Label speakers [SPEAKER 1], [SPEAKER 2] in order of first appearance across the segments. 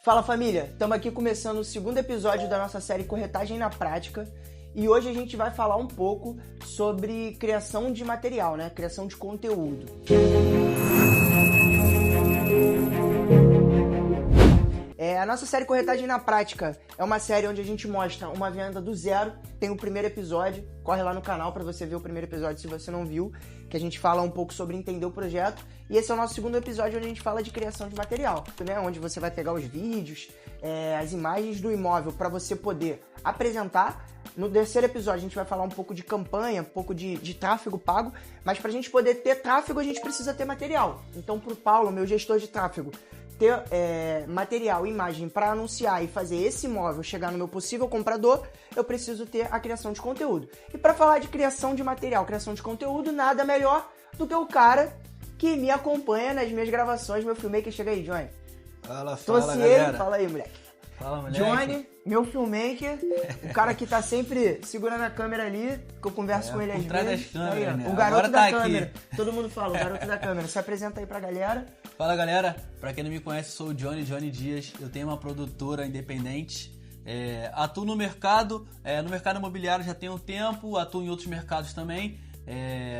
[SPEAKER 1] Fala família, estamos aqui começando o segundo episódio da nossa série Corretagem na Prática e hoje a gente vai falar um pouco sobre criação de material, né? Criação de conteúdo. A nossa série Corretagem na Prática é uma série onde a gente mostra uma venda do zero. Tem o primeiro episódio, corre lá no canal para você ver o primeiro episódio se você não viu, que a gente fala um pouco sobre entender o projeto. E esse é o nosso segundo episódio onde a gente fala de criação de material, né? Onde você vai pegar os vídeos, as imagens do imóvel para você poder apresentar. No terceiro episódio a gente vai falar um pouco de campanha, um pouco de tráfego pago, mas para a gente poder ter tráfego a gente precisa ter material. Então para o Paulo, meu gestor de tráfego, ter material, imagem para anunciar e fazer esse imóvel chegar no meu possível comprador, eu preciso ter a criação de conteúdo. E para falar de criação de material, criação de conteúdo, nada melhor do que o cara que me acompanha nas minhas gravações, meu filmmaker. Chega aí, Johnny.
[SPEAKER 2] Fala, galera.
[SPEAKER 1] Fala aí, moleque.
[SPEAKER 2] Fala, moleque.
[SPEAKER 1] Johnny, meu filmmaker, o cara que tá sempre segurando a câmera ali, que eu converso com ele às vezes.
[SPEAKER 2] Por trás das câmeras,
[SPEAKER 1] aí,
[SPEAKER 2] né?
[SPEAKER 1] O garoto
[SPEAKER 2] Agora
[SPEAKER 1] da
[SPEAKER 2] tá
[SPEAKER 1] câmera.
[SPEAKER 2] aqui.
[SPEAKER 1] Todo mundo fala, o garoto da câmera. Se apresenta aí pra galera.
[SPEAKER 2] Fala, galera. Pra quem não me conhece, sou o Johnny Dias. Eu tenho uma produtora independente. Atuo no mercado imobiliário já tem um tempo, atuo em outros mercados também.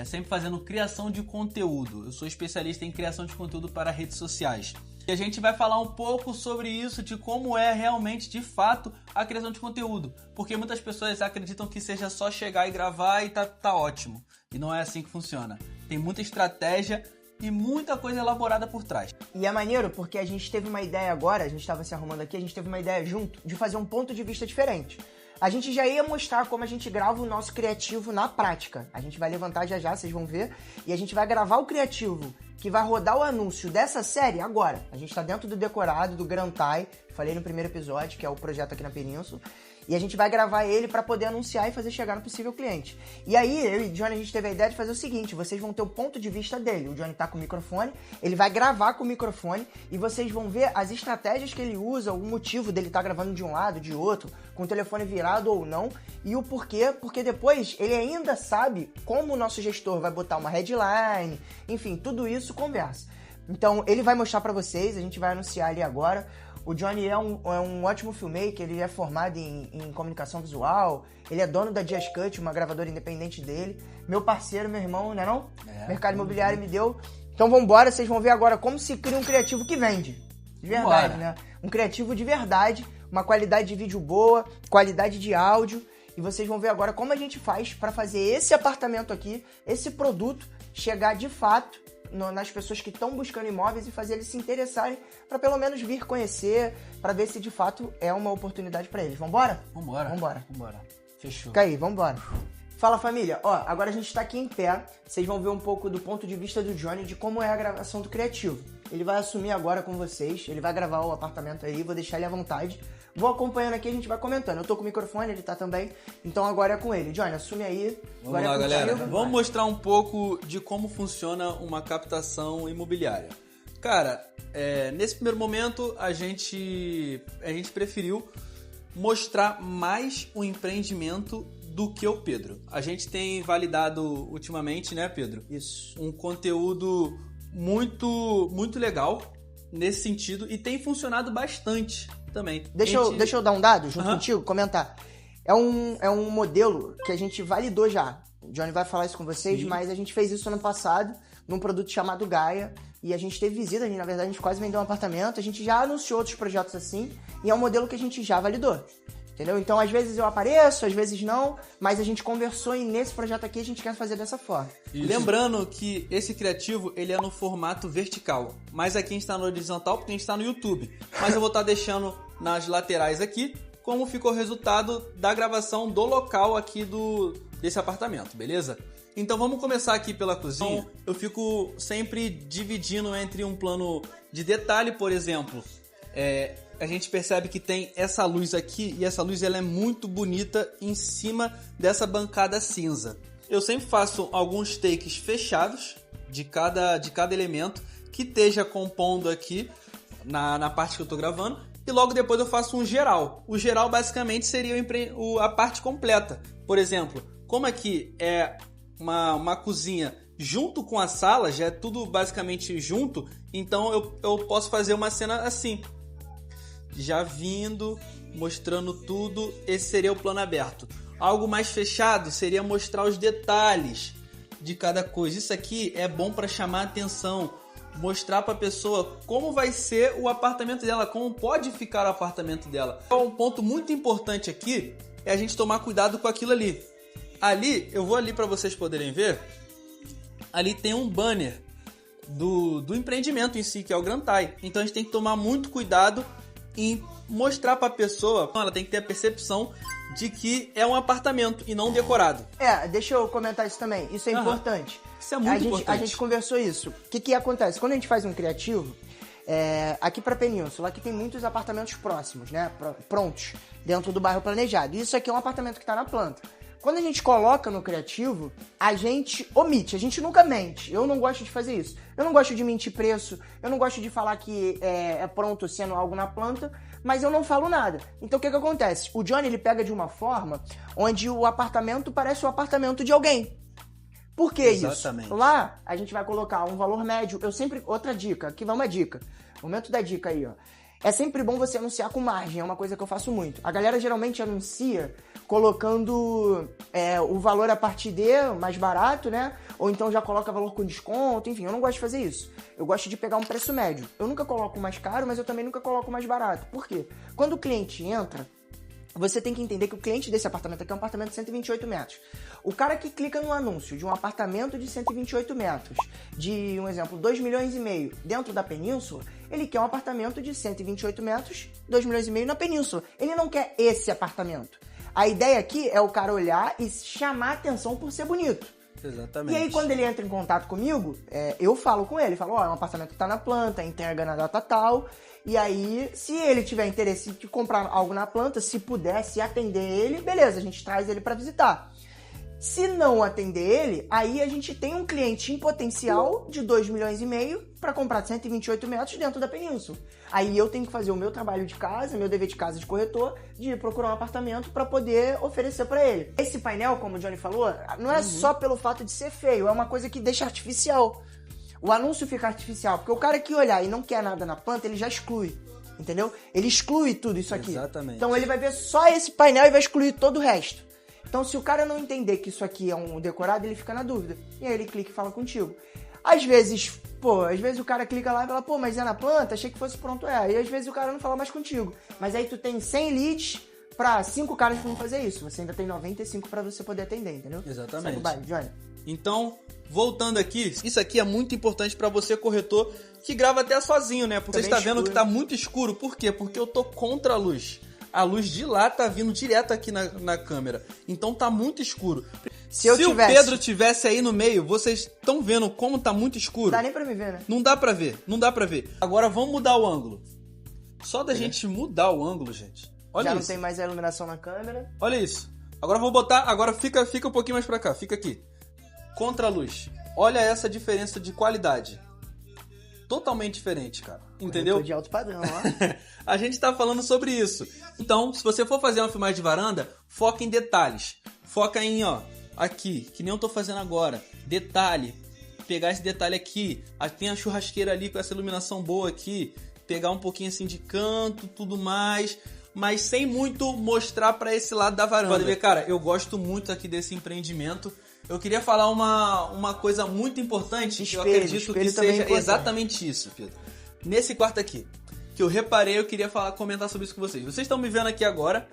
[SPEAKER 2] Sempre fazendo criação de conteúdo. Eu sou especialista em criação de conteúdo para redes sociais. E a gente vai falar um pouco sobre isso, de como é realmente, de fato, a criação de conteúdo. Porque muitas pessoas acreditam que seja só chegar e gravar e tá ótimo. E não é assim que funciona. Tem muita estratégia e muita coisa elaborada por trás.
[SPEAKER 1] E é maneiro porque a gente teve uma ideia agora, a gente estava se arrumando aqui, a gente teve uma ideia junto de fazer um ponto de vista diferente. A gente já ia mostrar como a gente grava o nosso criativo na prática. A gente vai levantar já, vocês vão ver. E a gente vai gravar o criativo que vai rodar o anúncio dessa série agora. A gente tá dentro do decorado, do Grantai, falei no primeiro episódio, que é o projeto aqui na Península. E a gente vai gravar ele para poder anunciar e fazer chegar no possível cliente. E aí, eu e o Johnny, a gente teve a ideia de fazer o seguinte, vocês vão ter o ponto de vista dele. O Johnny tá com o microfone, ele vai gravar com o microfone e vocês vão ver as estratégias que ele usa, o motivo dele estar gravando de um lado, de outro, com o telefone virado ou não, e o porquê, porque depois ele ainda sabe como o nosso gestor vai botar uma headline, enfim, tudo isso conversa. Então, ele vai mostrar para vocês, a gente vai anunciar ali agora. O Johnny é um ótimo filmmaker, ele é formado em comunicação visual, ele é dono da Dias Cut, uma gravadora independente dele. Meu parceiro, meu irmão, né não? Mercado Imobiliário me deu. Então vambora, vocês vão ver agora como se cria um criativo que vende. De verdade, né? Um criativo de verdade, uma qualidade de vídeo boa, qualidade de áudio. E vocês vão ver agora como a gente faz para fazer esse apartamento aqui, esse produto, chegar de fato nas pessoas que estão buscando imóveis e fazer eles se interessarem para pelo menos vir conhecer, para ver se de fato é uma oportunidade para eles. Vambora?
[SPEAKER 2] Vambora. Fechou.
[SPEAKER 1] Fica aí, vambora. Fala família, agora a gente tá aqui em pé, vocês vão ver um pouco do ponto de vista do Johnny de como é a gravação do criativo. Ele vai assumir agora com vocês, ele vai gravar o apartamento aí, vou deixar ele à vontade. Vou acompanhando aqui, a gente vai comentando. Eu tô com o microfone, ele tá também, então agora é com ele. Johnny, assume aí.
[SPEAKER 2] Vamos lá, galera. Vamos mostrar um pouco de como funciona uma captação imobiliária. Cara, nesse primeiro momento a gente preferiu mostrar mais o empreendimento do que o Pedro. A gente tem validado ultimamente, né, Pedro?
[SPEAKER 1] Isso.
[SPEAKER 2] Um conteúdo muito, muito legal nesse sentido e tem funcionado bastante também.
[SPEAKER 1] Deixa eu dar um dado junto contigo, comentar. É um modelo que a gente validou já. O Johnny vai falar isso com vocês, mas a gente fez isso ano passado num produto chamado Gaia e a gente teve visita, na verdade a gente quase vendeu um apartamento, a gente já anunciou outros projetos assim e é um modelo que a gente já validou. Entendeu? Então, às vezes eu apareço, às vezes não, mas a gente conversou e nesse projeto aqui a gente quer fazer dessa forma.
[SPEAKER 2] Isso. Lembrando que esse criativo, ele é no formato vertical, mas aqui a gente está no horizontal porque a gente está no YouTube. Mas eu vou estar deixando nas laterais aqui como ficou o resultado da gravação do local aqui desse apartamento, beleza? Então vamos começar aqui pela cozinha. Então, eu fico sempre dividindo entre um plano de detalhe, por exemplo, a gente percebe que tem essa luz aqui e essa luz ela é muito bonita em cima dessa bancada cinza. Eu sempre faço alguns takes fechados de cada elemento que esteja compondo aqui na parte que eu estou gravando e logo depois eu faço um geral. O geral basicamente seria a parte completa. Por exemplo, como aqui é uma cozinha junto com a sala, já é tudo basicamente junto, então eu posso fazer uma cena assim. já vindo, mostrando tudo. Esse seria o plano aberto. Algo mais fechado seria mostrar os detalhes de cada coisa. Isso aqui é bom para chamar a atenção, mostrar para a pessoa como vai ser o apartamento dela, como pode ficar o apartamento dela. Um ponto muito importante aqui é a gente tomar cuidado com aquilo ali. Ali, eu vou ali para vocês poderem ver, ali tem um banner do empreendimento em si, que é o Grantai. Então a gente tem que tomar muito cuidado em mostrar para a pessoa, ela tem que ter a percepção de que é um apartamento e não decorado.
[SPEAKER 1] Deixa eu comentar isso também. Isso é importante.
[SPEAKER 2] Isso é muito importante.
[SPEAKER 1] A gente conversou isso. O que acontece? Quando a gente faz um criativo, aqui pra Península, aqui tem muitos apartamentos próximos, né? Prontos, dentro do bairro planejado. E isso aqui é um apartamento que tá na planta. Quando a gente coloca no criativo, a gente omite, a gente nunca mente. Eu não gosto de fazer isso. Eu não gosto de mentir preço, eu não gosto de falar que é pronto sendo algo na planta, mas eu não falo nada. Então o que acontece? O Johnny, ele pega de uma forma onde o apartamento parece o apartamento de alguém. Por que
[SPEAKER 2] Exatamente.
[SPEAKER 1] Isso? Lá, a gente vai colocar um valor médio. Outra dica, aqui vai uma dica. Momento da dica aí, ó. É sempre bom você anunciar com margem, é uma coisa que eu faço muito. A galera geralmente anuncia colocando o valor a partir de mais barato, né? Ou então já coloca valor com desconto, enfim, eu não gosto de fazer isso. Eu gosto de pegar um preço médio. Eu nunca coloco mais caro, mas eu também nunca coloco mais barato. Por quê? Quando o cliente entra, você tem que entender que o cliente desse apartamento aqui é um apartamento de 128 metros. O cara que clica no anúncio de um apartamento de 128 metros, de, um exemplo, 2,5 milhões dentro da Península, ele quer um apartamento de 128 metros, 2,5 milhões na Península. Ele não quer esse apartamento. A ideia aqui é o cara olhar e chamar atenção por ser bonito.
[SPEAKER 2] Exatamente.
[SPEAKER 1] E aí, quando ele entra em contato comigo, eu falo com ele. Falo, é um apartamento que tá na planta, entrega na data tal. E aí, se ele tiver interesse de comprar algo na planta, se puder, se atender ele, beleza, a gente traz ele para visitar. Se não atender ele, aí a gente tem um cliente em potencial de 2,5 milhões para comprar 128 metros dentro da Península. Aí eu tenho que fazer o meu trabalho de casa, meu dever de casa de corretor, de procurar um apartamento para poder oferecer para ele. Esse painel, como o Johnny falou, não é só pelo fato de ser feio, é uma coisa que deixa artificial. O anúncio fica artificial, porque o cara que olhar e não quer nada na planta, ele já exclui, entendeu? Ele exclui tudo isso aqui.
[SPEAKER 2] Exatamente.
[SPEAKER 1] Então ele vai ver só esse painel e vai excluir todo o resto. Então se o cara não entender que isso aqui é um decorado, ele fica na dúvida. E aí ele clica e fala contigo. Às vezes o cara clica lá e fala, mas é na planta? Achei que fosse pronto. E às vezes o cara não fala mais contigo. Mas aí tu tem 100 leads pra 5 caras que vão fazer isso. Você ainda tem 95 pra você poder atender, entendeu?
[SPEAKER 2] Exatamente.
[SPEAKER 1] Segue o baile, Johnny.
[SPEAKER 2] Então, voltando aqui, isso aqui é muito importante para você, corretor, que grava até sozinho, né? Porque você está vendo que tá muito escuro. Por quê? Porque eu tô contra a luz. A luz de lá tá vindo direto aqui na câmera. Então tá muito escuro. Se o Pedro tivesse aí no meio, vocês estão vendo como tá muito escuro?
[SPEAKER 1] Não dá nem pra me ver, né?
[SPEAKER 2] Não dá pra ver. Agora vamos mudar o ângulo. Só da gente mudar o ângulo, gente. Olha
[SPEAKER 1] Já
[SPEAKER 2] isso.
[SPEAKER 1] não tem mais a iluminação na câmera.
[SPEAKER 2] Olha isso. Agora eu vou botar... Agora fica um pouquinho mais pra cá. Fica aqui. Contra a luz. Olha essa diferença de qualidade. Totalmente diferente, cara. Entendeu?
[SPEAKER 1] De alto padrão, ó.
[SPEAKER 2] A gente tá falando sobre isso. Então, se você for fazer uma filmagem de varanda, foca em detalhes. Foca em, aqui, que nem eu tô fazendo agora. Detalhe. Pegar esse detalhe aqui. Tem a churrasqueira ali com essa iluminação boa aqui. Pegar um pouquinho assim de canto, tudo mais. Mas sem muito mostrar pra esse lado da varanda. Pode ver, cara, eu gosto muito aqui desse empreendimento. Eu queria falar uma coisa muito importante, que eu acredito que seja exatamente isso, Pedro. Nesse quarto aqui, que eu reparei, eu queria comentar sobre isso com vocês. Vocês estão me vendo aqui agora,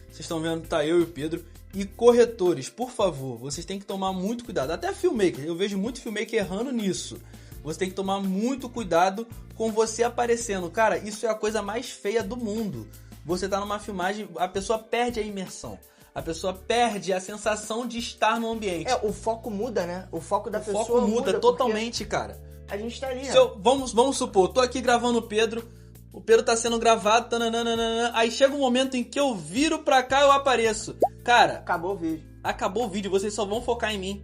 [SPEAKER 2] vocês estão vendo, tá eu e o Pedro. E corretores, por favor, vocês têm que tomar muito cuidado. Até filmmaker, eu vejo muito filmmaker errando nisso. Você tem que tomar muito cuidado com você aparecendo. Cara, isso é a coisa mais feia do mundo. Você tá numa filmagem, a pessoa perde a imersão. A pessoa perde a sensação de estar no ambiente.
[SPEAKER 1] O foco muda, né? O foco da pessoa
[SPEAKER 2] muda. O foco muda totalmente, cara.
[SPEAKER 1] A gente tá ali,
[SPEAKER 2] vamos supor, eu tô aqui gravando o Pedro tá sendo gravado, aí chega um momento em que eu viro pra cá e eu apareço. Cara... Acabou o vídeo, vocês só vão focar em mim.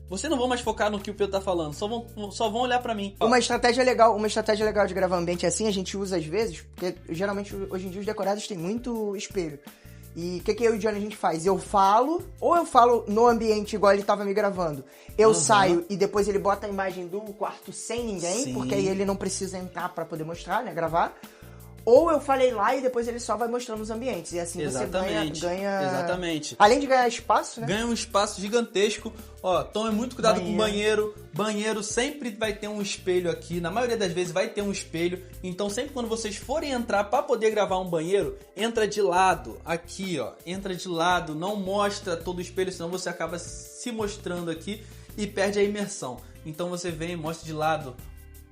[SPEAKER 2] Vocês não vão mais focar no que o Pedro tá falando, só vão olhar pra mim.
[SPEAKER 1] Uma estratégia legal de gravar ambiente assim, a gente usa às vezes, porque geralmente hoje em dia os decorados têm muito espelho. E o que eu e o Johnny a gente faz? Eu falo no ambiente igual ele tava me gravando. Eu saio e depois ele bota a imagem do quarto sem ninguém, porque aí ele não precisa entrar pra poder mostrar, né, gravar. Ou eu falei lá e depois ele só vai mostrando os ambientes. E assim
[SPEAKER 2] Exatamente.
[SPEAKER 1] você ganha...
[SPEAKER 2] Exatamente.
[SPEAKER 1] Além de ganhar espaço, né?
[SPEAKER 2] Ganha um espaço gigantesco. Ó, tome muito cuidado com o
[SPEAKER 1] Banheiro.
[SPEAKER 2] Banheiro sempre vai ter um espelho aqui. Na maioria das vezes vai ter um espelho. Então sempre quando vocês forem entrar para poder gravar um banheiro, entra de lado. Aqui, ó. Entra de lado. Não mostra todo o espelho, senão você acaba se mostrando aqui e perde a imersão. Então você vem e mostra de lado.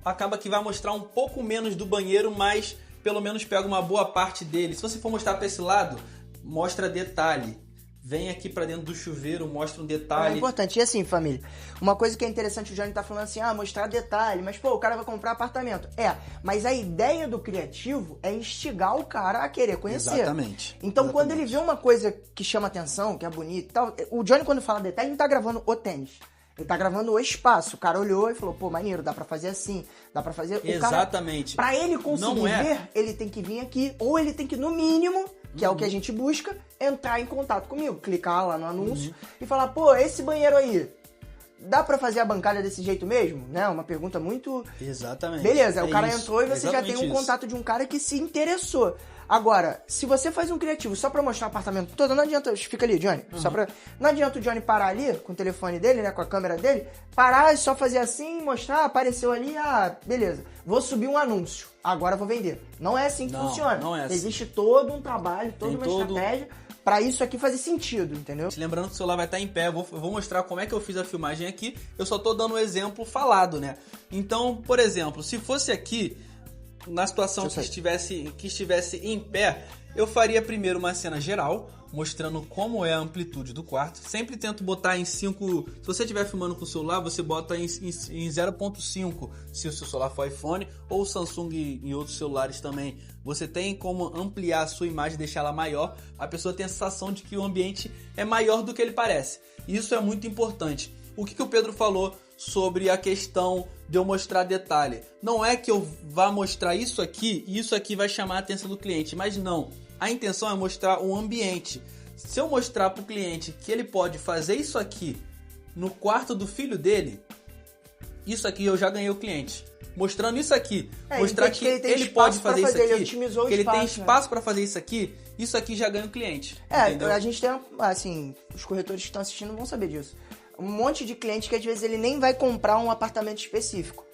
[SPEAKER 2] Acaba que vai mostrar um pouco menos do banheiro, mas pelo menos pega uma boa parte dele. Se você for mostrar para esse lado, mostra detalhe. Vem aqui pra dentro do chuveiro, mostra um detalhe.
[SPEAKER 1] É importante. E assim, família, uma coisa que é interessante, o Johnny tá falando assim, mostrar detalhe, mas pô, o cara vai comprar apartamento. Mas a ideia do criativo é instigar o cara a querer conhecer.
[SPEAKER 2] Exatamente.
[SPEAKER 1] Então, quando ele vê uma coisa que chama atenção, que é bonita e tal, o Johnny, quando fala detalhe, não tá gravando o tênis. Ele tá gravando o espaço. O cara olhou e falou, pô, maneiro, dá pra fazer assim, dá pra fazer...
[SPEAKER 2] Exatamente.
[SPEAKER 1] Pra ele conseguir ver, ele tem que vir aqui, ou ele tem que, no mínimo, que é o que a gente busca, entrar em contato comigo, clicar lá no anúncio e falar, pô, esse banheiro aí, dá pra fazer a bancada desse jeito mesmo? Né? Uma pergunta muito...
[SPEAKER 2] Exatamente.
[SPEAKER 1] Beleza, o cara entrou e você já tem um contato de um cara que se interessou. Agora, se você faz um criativo só pra mostrar o apartamento todo, não adianta... Fica ali, Johnny. Não adianta o Johnny parar ali, com o telefone dele, né, com a câmera dele, parar e só fazer assim, mostrar, apareceu ali, beleza. Vou subir um anúncio, agora vou vender. Não é assim que funciona.
[SPEAKER 2] Não é assim.
[SPEAKER 1] Existe todo um trabalho, toda uma estratégia pra isso aqui fazer sentido, entendeu?
[SPEAKER 2] Lembrando que o celular vai estar em pé, eu vou mostrar como é que eu fiz a filmagem aqui, eu só tô dando um exemplo falado, né? Então, por exemplo, se fosse aqui, na situação que estivesse em pé, eu faria primeiro uma cena geral, mostrando como é a amplitude do quarto. Sempre tento botar em 5... Se você estiver filmando com o celular, você bota em 0.5, se o seu celular for iPhone, ou Samsung e outros celulares também. Você tem como ampliar a sua imagem, deixar ela maior. A pessoa tem a sensação de que o ambiente é maior do que ele parece. Isso é muito importante. O que o Pedro falou sobre a questão de eu mostrar detalhe? Não é que eu vá mostrar isso aqui e isso aqui vai chamar a atenção do cliente, mas não. A intenção é mostrar o ambiente. Se eu mostrar para o cliente que ele pode fazer isso aqui no quarto do filho dele, isso aqui eu já ganhei o cliente. Mostrando isso aqui, mostrar que ele pode fazer isso aqui, que ele tem espaço para fazer isso aqui já ganha o cliente. Entendeu?
[SPEAKER 1] A gente tem, assim, os corretores que estão assistindo vão saber disso. Um monte de cliente que às vezes ele nem vai comprar um apartamento específico.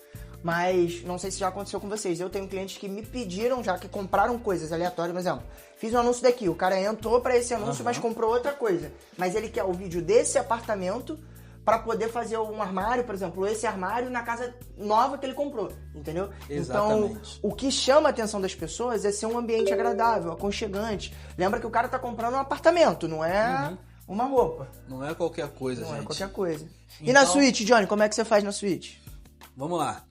[SPEAKER 1] Mas não sei se já aconteceu com vocês. Eu tenho clientes que me pediram já, que compraram coisas aleatórias. Por exemplo, fiz um anúncio daqui, o cara entrou pra esse anúncio, mas comprou outra coisa. Mas ele quer o vídeo desse apartamento pra poder fazer um armário, por exemplo, esse armário na casa nova que ele comprou, entendeu?
[SPEAKER 2] Exatamente.
[SPEAKER 1] Então, o que chama a atenção das pessoas é ser um ambiente agradável, aconchegante. Lembra que o cara tá comprando um apartamento, não é... uma roupa.
[SPEAKER 2] Não é qualquer coisa, gente.
[SPEAKER 1] Não é qualquer coisa.
[SPEAKER 2] Então,
[SPEAKER 1] e na suíte, Johnny, como é que você faz na suíte?
[SPEAKER 2] Vamos lá.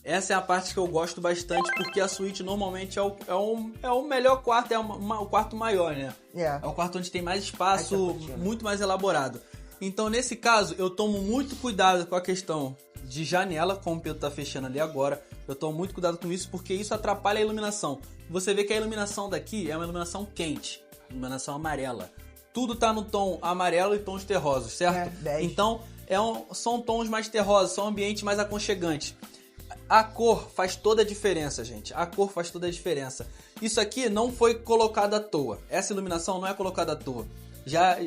[SPEAKER 2] Essa é a parte que eu gosto bastante, porque a suíte normalmente é o melhor quarto, o quarto maior, né? É o quarto onde tem mais espaço, muito mais elaborado. Então, nesse caso, eu tomo muito cuidado com a questão de janela, como o Pedro tá fechando ali agora. Eu tomo muito cuidado com isso, porque isso atrapalha a iluminação. Você vê que a iluminação daqui é uma iluminação quente, iluminação amarela. Tudo tá no tom amarelo e tons terrosos, certo? Então, são tons mais terrosos, são um ambiente mais aconchegante. A cor faz toda a diferença, gente. A cor faz toda a diferença. Isso aqui não foi colocado à toa. Essa iluminação não é colocada à toa.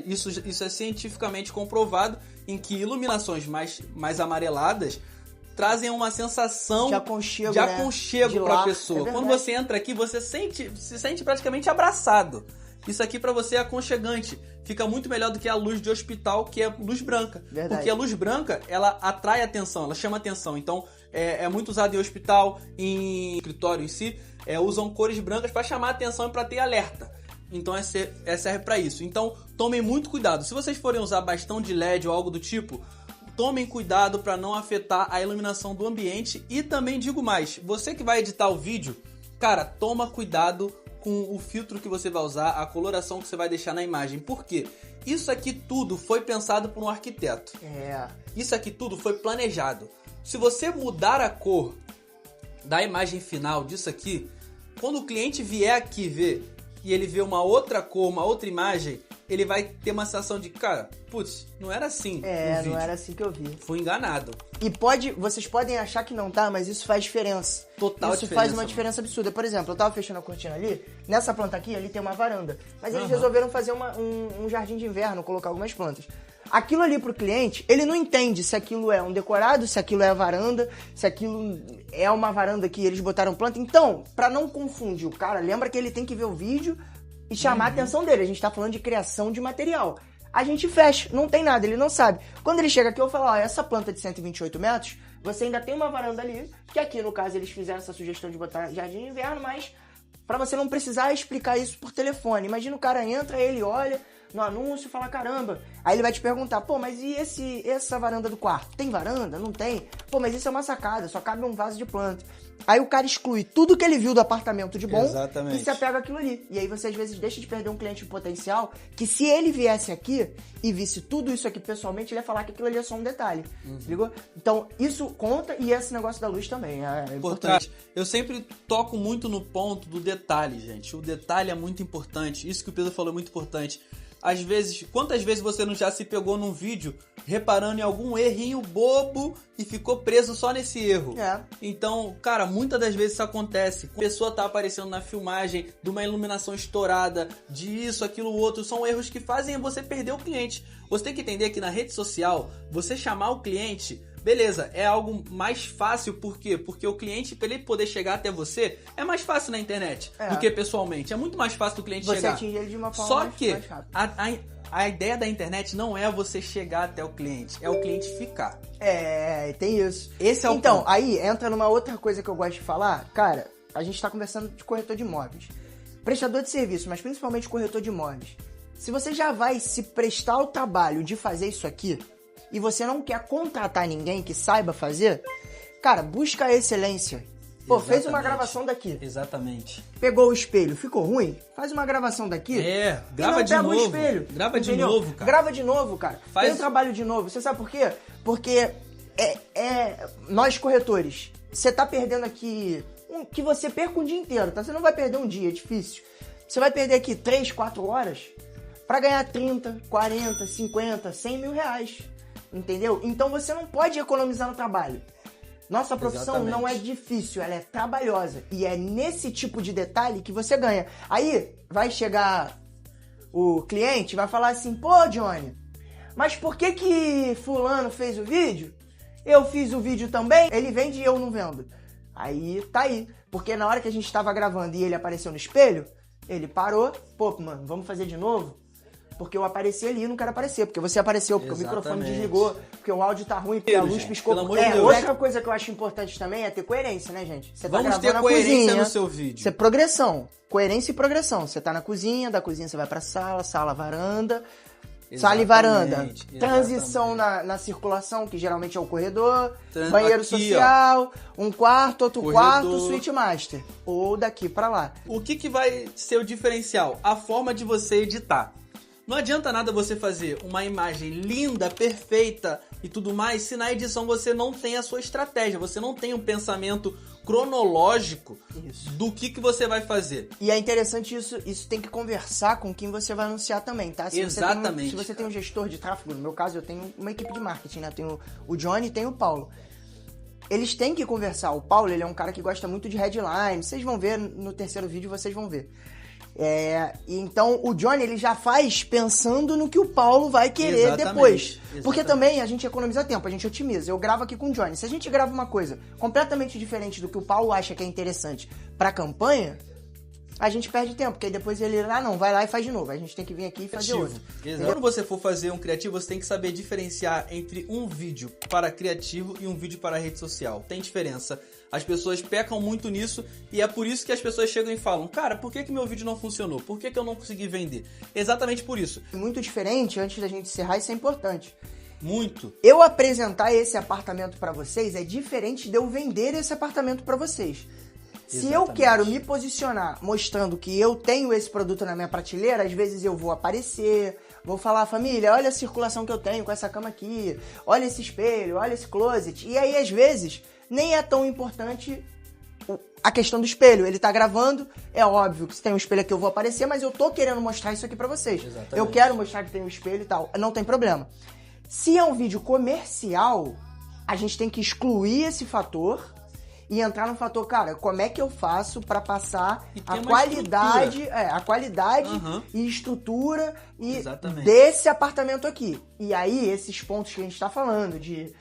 [SPEAKER 2] Isso é cientificamente comprovado, em que iluminações mais amareladas trazem uma sensação de aconchego para a pessoa. Quando você entra aqui, você se sente praticamente abraçado. Isso aqui para você é aconchegante. Fica muito melhor do que a luz de hospital, que é luz branca.
[SPEAKER 1] Verdade.
[SPEAKER 2] Porque a luz branca, ela atrai atenção, ela chama atenção. Então, é muito usado em hospital, em escritório em si. Usam cores brancas para chamar atenção e para ter alerta. Então, serve para isso. Então, tomem muito cuidado. Se vocês forem usar bastão de LED ou algo do tipo, tomem cuidado para não afetar a iluminação do ambiente. E também digo mais, você que vai editar o vídeo, cara, toma cuidado com o filtro que você vai usar, a coloração que você vai deixar na imagem. Por quê? Isso aqui tudo foi pensado por um arquiteto. Isso aqui tudo foi planejado. Se você mudar a cor da imagem final disso aqui, quando o cliente vier aqui ver e ele vê uma outra cor, uma outra imagem, ele vai ter uma sensação de, cara, putz, não era assim no vídeo.
[SPEAKER 1] Não era assim que eu vi.
[SPEAKER 2] Fui enganado.
[SPEAKER 1] E vocês podem achar que não tá, mas isso faz diferença.
[SPEAKER 2] Total
[SPEAKER 1] isso
[SPEAKER 2] diferença,
[SPEAKER 1] faz uma
[SPEAKER 2] mano.
[SPEAKER 1] diferença absurda. Por exemplo, eu tava fechando a cortina ali, nessa planta aqui, ali tem uma varanda. Mas eles resolveram fazer um jardim de inverno, colocar algumas plantas. Aquilo ali pro cliente, ele não entende se aquilo é um decorado, se aquilo é a varanda, se aquilo é uma varanda que eles botaram planta. Então, pra não confundir o cara, lembra que ele tem que ver o vídeo e chamar a atenção dele. A gente tá falando de criação de material. A gente fecha, não tem nada, ele não sabe. Quando ele chega aqui, eu falo, ó, essa planta de 128 metros, você ainda tem uma varanda ali, que aqui, no caso, eles fizeram essa sugestão de botar jardim de inverno, mas pra você não precisar explicar isso por telefone. Imagina o cara entra, ele olha no anúncio e fala, caramba. Aí ele vai te perguntar, pô, mas e essa varanda do quarto? Tem varanda? Não tem? Pô, mas isso é uma sacada, só cabe um vaso de planta. Aí o cara exclui tudo que ele viu do apartamento de bom e se apega àquilo ali. E aí você às vezes deixa de perder um cliente potencial que se ele viesse aqui e visse tudo isso aqui pessoalmente, ele ia falar que aquilo ali é só um detalhe. Se ligou? Então isso conta e esse negócio da luz também é importante.
[SPEAKER 2] Eu sempre toco muito no ponto do detalhe, gente. O detalhe é muito importante. Isso que o Pedro falou é muito importante. Às vezes, quantas vezes você não já se pegou num vídeo reparando em algum errinho bobo e ficou preso só nesse erro? Então, cara, muitas das vezes isso acontece. A pessoa tá aparecendo na filmagem de uma iluminação estourada, de isso, aquilo, outro. São erros que fazem você perder o cliente. Você tem que entender que na rede social, você chamar o cliente... Beleza, é algo mais fácil, por quê? Porque o cliente, para ele poder chegar até você, é mais fácil na internet do que pessoalmente. É muito mais fácil do cliente chegar.
[SPEAKER 1] Você atinge ele de uma forma
[SPEAKER 2] Só
[SPEAKER 1] mais
[SPEAKER 2] que
[SPEAKER 1] rápida.
[SPEAKER 2] a ideia da internet não é você chegar até o cliente, é o cliente ficar.
[SPEAKER 1] Tem isso.
[SPEAKER 2] Esse é o
[SPEAKER 1] Então,
[SPEAKER 2] ponto.
[SPEAKER 1] aí entra numa outra coisa que eu gosto de falar. Cara, a gente tá conversando de corretor de imóveis. Prestador de serviço, mas principalmente corretor de imóveis. Se você já vai se prestar o trabalho de fazer isso aqui, e você não quer contratar ninguém que saiba fazer, cara, busca a excelência. Pô,
[SPEAKER 2] Exatamente.
[SPEAKER 1] Fez uma gravação daqui.
[SPEAKER 2] Exatamente.
[SPEAKER 1] Pegou o espelho, ficou ruim? Faz uma gravação daqui.
[SPEAKER 2] Grava de novo.
[SPEAKER 1] O espelho,
[SPEAKER 2] Grava de
[SPEAKER 1] entendeu?
[SPEAKER 2] novo, cara.
[SPEAKER 1] Grava de novo, cara. Tem um trabalho de novo. Você sabe por quê? Porque nós corretores, você tá perdendo aqui... que você perca um dia inteiro, tá? Você não vai perder um dia, é difícil. Você vai perder aqui 3, 4 horas pra ganhar 30, 40, 50, 100 mil reais. Entendeu? Então você não pode economizar no trabalho. Nossa profissão não é difícil, ela é trabalhosa. E é nesse tipo de detalhe que você ganha. Aí vai chegar o cliente e vai falar assim, pô, Johnny, mas por que fulano fez o vídeo? Eu fiz o vídeo também, ele vende e eu não vendo. Aí tá aí. Porque na hora que a gente tava gravando e ele apareceu no espelho, ele parou, pô, mano, vamos fazer de novo? Porque eu apareci ali e não quero aparecer. Porque você apareceu, porque o microfone desligou, porque o áudio tá ruim, porque a luz piscou.
[SPEAKER 2] Pelo amor de Deus.
[SPEAKER 1] Outra coisa que eu acho importante também é ter coerência, né, gente? Você
[SPEAKER 2] Vamos
[SPEAKER 1] tá
[SPEAKER 2] ter
[SPEAKER 1] na
[SPEAKER 2] coerência
[SPEAKER 1] cozinha,
[SPEAKER 2] no seu vídeo.
[SPEAKER 1] Isso é progressão. Coerência e progressão. Você tá na cozinha, da cozinha você vai pra sala, varanda. Sala e varanda. Transição na circulação, que geralmente é o corredor. Banheiro
[SPEAKER 2] aqui,
[SPEAKER 1] social, um quarto, outro
[SPEAKER 2] corredor.
[SPEAKER 1] quarto, suíte master. Ou daqui pra lá.
[SPEAKER 2] O que vai ser o diferencial? A forma de você editar. Não adianta nada você fazer uma imagem linda, perfeita e tudo mais, se na edição você não tem a sua estratégia, você não tem um pensamento cronológico do que você vai fazer.
[SPEAKER 1] E é interessante isso tem que conversar com quem você vai anunciar também, tá?
[SPEAKER 2] Exatamente.
[SPEAKER 1] Se você tem um gestor de tráfego, no meu caso eu tenho uma equipe de marketing, né? Eu tenho o Johnny e tenho o Paulo. Eles têm que conversar. O Paulo, ele é um cara que gosta muito de headline. Vocês vão ver no terceiro vídeo, vocês vão ver. Então o Johnny ele já faz pensando no que o Paulo vai querer depois. Porque também a gente economiza tempo, a gente otimiza. Eu gravo aqui com o Johnny. Se a gente grava uma coisa completamente diferente do que o Paulo acha que é interessante pra campanha, a gente perde tempo, porque aí depois ele vai lá e faz de novo. A gente tem que vir aqui e fazer outro.
[SPEAKER 2] Quando você for fazer um criativo, você tem que saber diferenciar entre um vídeo para criativo e um vídeo para rede social. Tem diferença. As pessoas pecam muito nisso e é por isso que as pessoas chegam e falam, cara, por que meu vídeo não funcionou? Por que eu não consegui vender? Exatamente por isso.
[SPEAKER 1] Muito diferente, antes da gente encerrar, isso é importante.
[SPEAKER 2] Muito.
[SPEAKER 1] Eu apresentar esse apartamento pra vocês é diferente de eu vender esse apartamento pra vocês. Se eu quero me posicionar mostrando que eu tenho esse produto na minha prateleira, às vezes eu vou aparecer, vou falar, família, olha a circulação que eu tenho com essa cama aqui, olha esse espelho, olha esse closet. E aí, às vezes, nem é tão importante a questão do espelho. Ele tá gravando, é óbvio que se tem um espelho aqui eu vou aparecer, mas eu tô querendo mostrar isso aqui pra vocês.
[SPEAKER 2] Exatamente.
[SPEAKER 1] Eu quero mostrar que tem um espelho e tal. Não tem problema. Se é um vídeo comercial, a gente tem que excluir esse fator e entrar no fator, cara, como é que eu faço pra passar a qualidade, e estrutura desse apartamento aqui. E aí, esses pontos que a gente tá falando de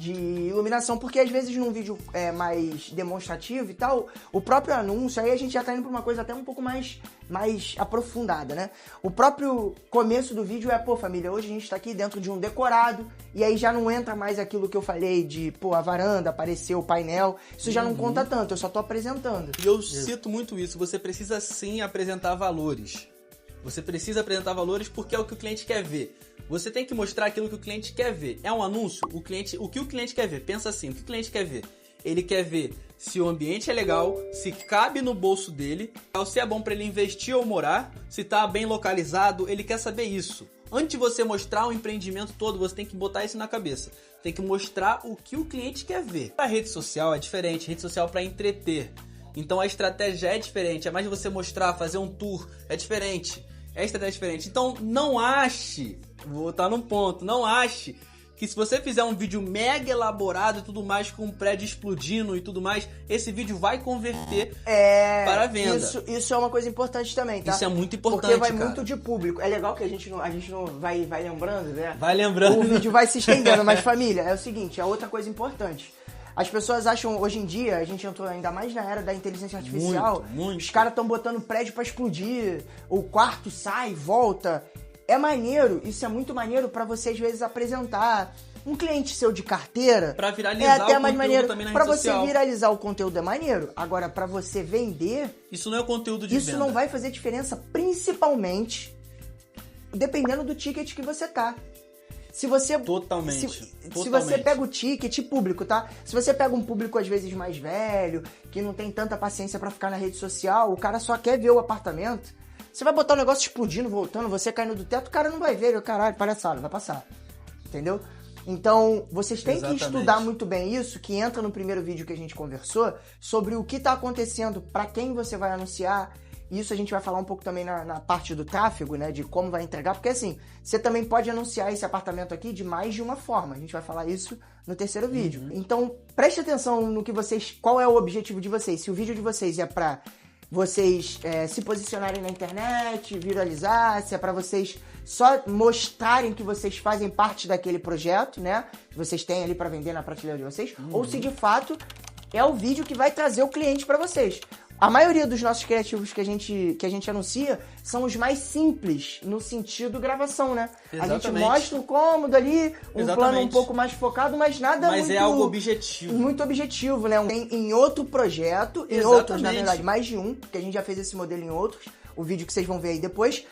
[SPEAKER 1] iluminação, porque às vezes num vídeo mais demonstrativo e tal, o próprio anúncio, aí a gente já tá indo pra uma coisa até um pouco mais aprofundada, né? O próprio começo do vídeo é, pô, família, hoje a gente tá aqui dentro de um decorado, e aí já não entra mais aquilo que eu falei de, pô, a varanda, apareceu o painel, isso já não conta tanto, eu só tô apresentando.
[SPEAKER 2] E eu cito muito isso, você precisa sim apresentar valores. Você precisa apresentar valores porque é o que o cliente quer ver. Você tem que mostrar aquilo que o cliente quer ver. É um anúncio? O que o cliente quer ver? Pensa assim, o que o cliente quer ver? Ele quer ver se o ambiente é legal, se cabe no bolso dele, se é bom para ele investir ou morar, se tá bem localizado, ele quer saber isso. Antes de você mostrar o empreendimento todo, você tem que botar isso na cabeça. Tem que mostrar o que o cliente quer ver. A rede social é diferente, rede social para entreter. Então a estratégia é diferente, é mais de você mostrar, fazer um tour, é diferente. É estratégia diferente. Então não ache, vou botar num ponto, não ache que se você fizer um vídeo mega elaborado e tudo mais, com um prédio explodindo e tudo mais, esse vídeo vai converter para a venda.
[SPEAKER 1] Isso é uma coisa importante também, tá?
[SPEAKER 2] Isso é muito importante,
[SPEAKER 1] porque vai
[SPEAKER 2] cara.
[SPEAKER 1] muito de público. É legal que a gente não vai lembrando, né?
[SPEAKER 2] Vai lembrando.
[SPEAKER 1] O vídeo vai se estendendo, mas família, é o seguinte, é outra coisa importante. As pessoas acham, hoje em dia, a gente entrou ainda mais na era da inteligência artificial,
[SPEAKER 2] muito.
[SPEAKER 1] Os caras estão botando prédio pra explodir, o quarto sai, volta. É maneiro, isso é muito maneiro pra você às vezes apresentar. Um cliente seu de carteira
[SPEAKER 2] pra viralizar
[SPEAKER 1] até
[SPEAKER 2] o
[SPEAKER 1] mais
[SPEAKER 2] conteúdo
[SPEAKER 1] maneiro.
[SPEAKER 2] Também na
[SPEAKER 1] pra
[SPEAKER 2] rede
[SPEAKER 1] você
[SPEAKER 2] social.
[SPEAKER 1] viralizar o conteúdo é maneiro. Agora, pra você vender...
[SPEAKER 2] Isso não é o conteúdo de
[SPEAKER 1] Isso
[SPEAKER 2] venda.
[SPEAKER 1] não vai fazer diferença, principalmente dependendo do ticket que você tá. Se você...
[SPEAKER 2] Totalmente.
[SPEAKER 1] Se você pega o ticket público, tá? Se você pega um público às vezes mais velho, que não tem tanta paciência pra ficar na rede social, o cara só quer ver o apartamento, você vai botar o negócio explodindo, voltando, você caindo do teto, o cara não vai ver, ele, caralho, palhaçada, vai passar. Entendeu? Então, vocês têm que estudar muito bem isso, que entra no primeiro vídeo que a gente conversou, sobre o que tá acontecendo, pra quem você vai anunciar. Isso a gente vai falar um pouco também na parte do tráfego, né? De como vai entregar. Porque assim, você também pode anunciar esse apartamento aqui de mais de uma forma. A gente vai falar isso no terceiro vídeo. Então, preste atenção no que vocês... Qual é o objetivo de vocês. Se o vídeo de vocês é pra vocês se posicionarem na internet, viralizar, se é pra vocês só mostrarem que vocês fazem parte daquele projeto, né? Que vocês têm ali pra vender na prateleira de vocês. Ou se de fato é o vídeo que vai trazer o cliente pra vocês. A maioria dos nossos criativos que a gente anuncia são os mais simples, no sentido gravação, né?
[SPEAKER 2] Exatamente.
[SPEAKER 1] A gente mostra um cômodo ali, plano um pouco mais focado, mas nada muito...
[SPEAKER 2] Mas é algo objetivo.
[SPEAKER 1] Muito objetivo, né? Em outro projeto, em outros, na verdade, mais de um, porque a gente já fez esse modelo em outros, o vídeo que vocês vão ver aí depois.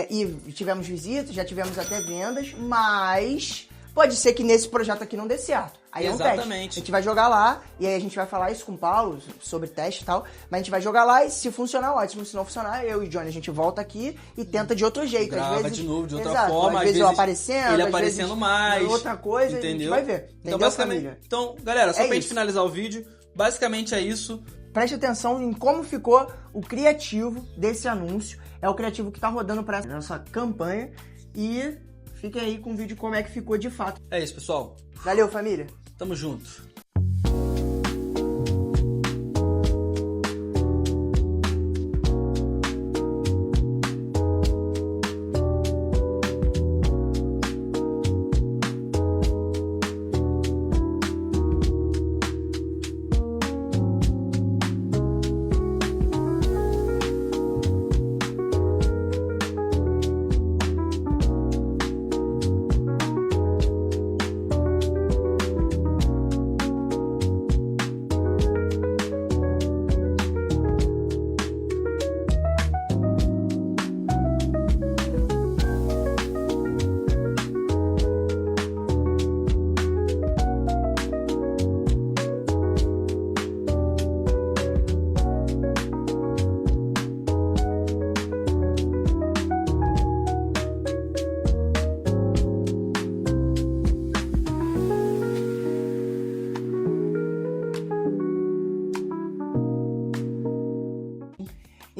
[SPEAKER 1] E tivemos visitas, já tivemos até vendas, mas... Pode ser que nesse projeto aqui não dê certo. Aí é um teste. A gente vai jogar lá, e aí a gente vai falar isso com o Paulo, sobre teste e tal. Mas a gente vai jogar lá e se funcionar, ótimo. Se não funcionar, eu e o Johnny, a gente volta aqui e tenta de outro jeito.
[SPEAKER 2] Grava
[SPEAKER 1] às vezes,
[SPEAKER 2] de novo, de outra forma.
[SPEAKER 1] Às vezes eu aparecendo,
[SPEAKER 2] ele
[SPEAKER 1] às
[SPEAKER 2] aparecendo
[SPEAKER 1] vezes
[SPEAKER 2] mais.
[SPEAKER 1] Outra coisa,
[SPEAKER 2] entendeu?
[SPEAKER 1] A gente vai ver. Entendeu,
[SPEAKER 2] então, basicamente,
[SPEAKER 1] família?
[SPEAKER 2] Então, galera, só pra gente
[SPEAKER 1] isso.
[SPEAKER 2] finalizar o vídeo, basicamente é isso.
[SPEAKER 1] Preste atenção em como ficou o criativo desse anúncio. É o criativo que tá rodando pra essa nossa campanha. E... fiquem aí com o vídeo como é que ficou de fato.
[SPEAKER 2] É isso, pessoal.
[SPEAKER 1] Valeu, família.
[SPEAKER 2] Tamo junto.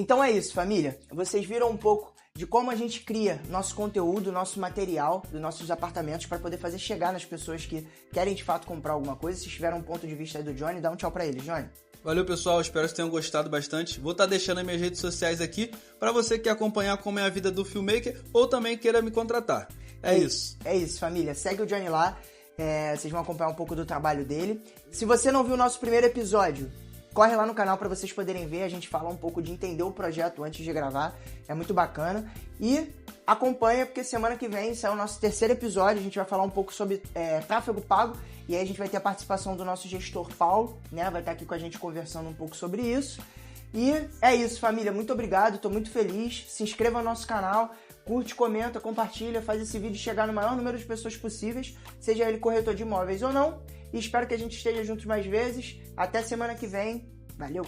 [SPEAKER 1] Então é isso, família. Vocês viram um pouco de como a gente cria nosso conteúdo, nosso material dos nossos apartamentos para poder fazer chegar nas pessoas que querem de fato comprar alguma coisa. Se tiveram um ponto de vista aí do Johnny, dá um tchau pra eles, Johnny.
[SPEAKER 2] Valeu, pessoal. Espero que tenham gostado bastante. Vou estar deixando as minhas redes sociais aqui para você que quer acompanhar como é a vida do filmmaker ou também queira me contratar. É isso.
[SPEAKER 1] É isso, família. Segue o Johnny lá. Vocês vão acompanhar um pouco do trabalho dele. Se você não viu o nosso primeiro episódio, corre lá no canal para vocês poderem ver. A gente fala um pouco de entender o projeto antes de gravar. É muito bacana. E acompanha, porque semana que vem sai o nosso terceiro episódio. A gente vai falar um pouco sobre tráfego pago. E aí a gente vai ter a participação do nosso gestor Paulo, né? Vai estar aqui com a gente conversando um pouco sobre isso. E é isso, família. Muito obrigado. Tô muito feliz. Se inscreva no nosso canal. Curte, comenta, compartilha. Faz esse vídeo chegar no maior número de pessoas possíveis. Seja ele corretor de imóveis ou não. E espero que a gente esteja juntos mais vezes. Até semana que vem. Valeu!